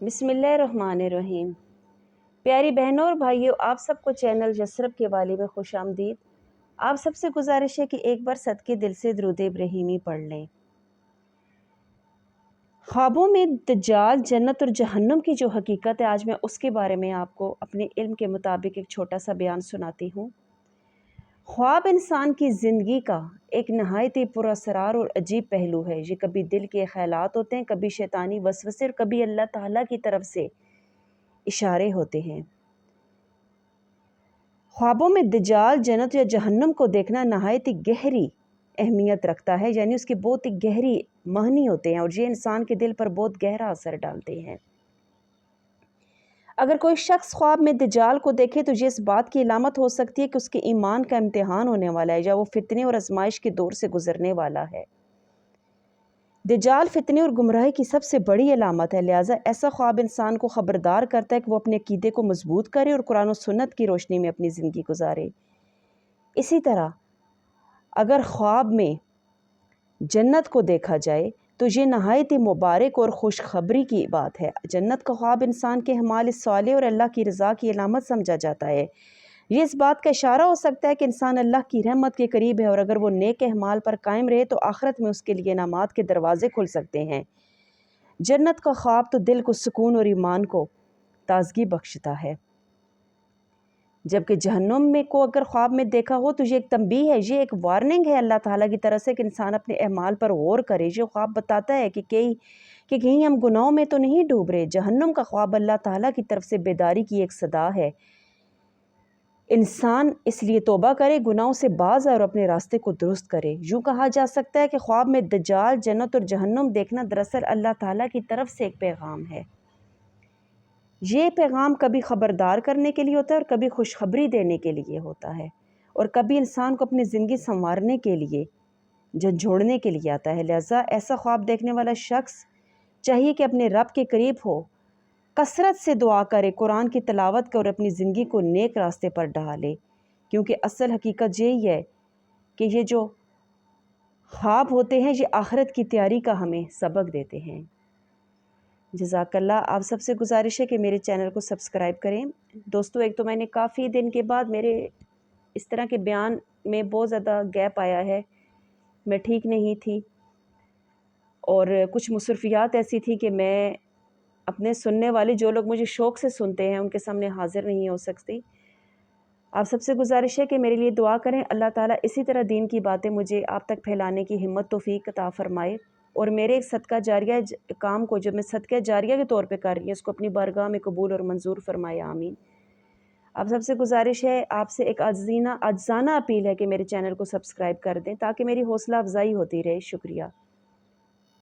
बिस्मिल्लाहिर्रहमानिर्रहीम। प्यारी बहनों और भाइयों, आप सबको चैनल यसरब के वाले में खुश आमदीद। आप सबसे गुजारिश है कि एक बार सदके दिल से दुरूद इब्राहीमी पढ़ लें। ख्वाबों में दज्जाल, जन्नत और जहन्नुम की जो हकीकत है, आज मैं उसके बारे में आपको अपने इल्म के मुताबिक एक छोटा सा बयान सुनाती हूँ। ख्वाब इंसान की ज़िंदगी का एक नहायत ही पुरअसरार और अजीब पहलू है। ये कभी दिल के ख्यालात होते हैं, कभी शैतानी वसवसे और कभी अल्लाह ताला की तरफ से इशारे होते हैं। ख्वाबों में दज्जाल, जन्नत या जहन्नुम को देखना नहायत ही गहरी अहमियत रखता है, यानी उसकी बहुत ही गहरी मानी होते हैं और ये इंसान के दिल पर बहुत गहरा असर डालते हैं। अगर कोई शख्स ख्वाब में दज्जाल को देखे तो ये इस बात की अलामत हो सकती है कि उसके ईमान का इम्तिहान होने वाला है या वो फितने और आजमाइश के दौर से गुजरने वाला है। दज्जाल फितने और गुमराही की सबसे बड़ी अलामत है, लिहाजा ऐसा ख्वाब इंसान को ख़बरदार करता है कि वो अपने अकीदे को मजबूत करे और कुरान और सुन्नत की रोशनी में अपनी ज़िंदगी गुजारे। इसी तरह अगर ख्वाब में जन्नत को देखा जाए तो ये नहायत ही मुबारक और खुशखबरी की बात है। जन्नत का ख्वाब इंसान के अमाल सालेह और अल्लाह की रज़ा की अलामत समझा जाता है। ये इस बात का इशारा हो सकता है कि इंसान अल्लाह की रहमत के करीब है और अगर वो नेक अमाल पर कायम रहे तो आखिरत में उसके लिए इनामात के दरवाज़े खुल सकते हैं। जन्नत का ख्वाब तो दिल को सुकून और ईमान को ताजगी बख्शता है, जबकि जहन्नुम में को अगर ख्वाब में देखा हो तो ये एक तंबीह है, ये एक वार्निंग है अल्लाह ताला की तरफ से कि इंसान अपने अमाल पर गौर करे। ये ख्वाब बताता है कि कहीं हम गुनाहों में तो नहीं डूब रहे। जहन्नुम का ख्वाब अल्लाह ताला की तरफ से बेदारी की एक सदा है। इंसान इसलिए तौबा करे, गुनाहों से बाज आए और अपने रास्ते को दुरुस्त करे। यूँ कहा जा सकता है कि ख्वाब में दज्जाल, जन्नत और जहन्नुम देखना दरअसल अल्लाह ताला की तरफ से एक पैगाम है। ये पैगाम कभी ख़बरदार करने के लिए होता है और कभी खुशखबरी देने के लिए होता है और कभी इंसान को अपनी ज़िंदगी संवारने के लिए, झंझोड़ने के लिए आता है। लिहाजा ऐसा ख्वाब देखने वाला शख्स चाहिए कि अपने रब के करीब हो, कसरत से दुआ करे, कुरान की तिलावत करे और अपनी ज़िंदगी को नेक रास्ते पर ढाले, क्योंकि असल हकीकत यही है कि ये जो ख्वाब होते हैं ये आखिरत की तैयारी का हमें सबक देते हैं। जज़ाकल्लाह। आप सबसे गुजारिश है कि मेरे चैनल को सब्सक्राइब करें। दोस्तों, एक तो मैंने काफ़ी दिन के बाद मेरे इस तरह के बयान में बहुत ज़्यादा गैप आया है, मैं ठीक नहीं थी और कुछ मसरूफियात ऐसी थी कि मैं अपने सुनने वाले जो लोग मुझे शौक़ से सुनते हैं उनके सामने हाज़िर नहीं हो सकती। आप सबसे गुजारिश है कि मेरे लिए दुआ करें। अल्लाह ताला इसी तरह दीन की बातें मुझे आप तक फैलाने की हिम्मत तौफ़ीक अता फ़रमाए और मेरे एक सदका जारिया काम को जो मैं सदका जारिया के तौर पे कर रही हूँ उसको अपनी बारगाह में कबूल और मंजूर फरमाए, आमीन। आप सबसे गुजारिश है, आपसे एक आजिज़ाना अपील है कि मेरे चैनल को सब्सक्राइब कर दें ताकि मेरी हौसला अफजाई होती रहे। शुक्रिया।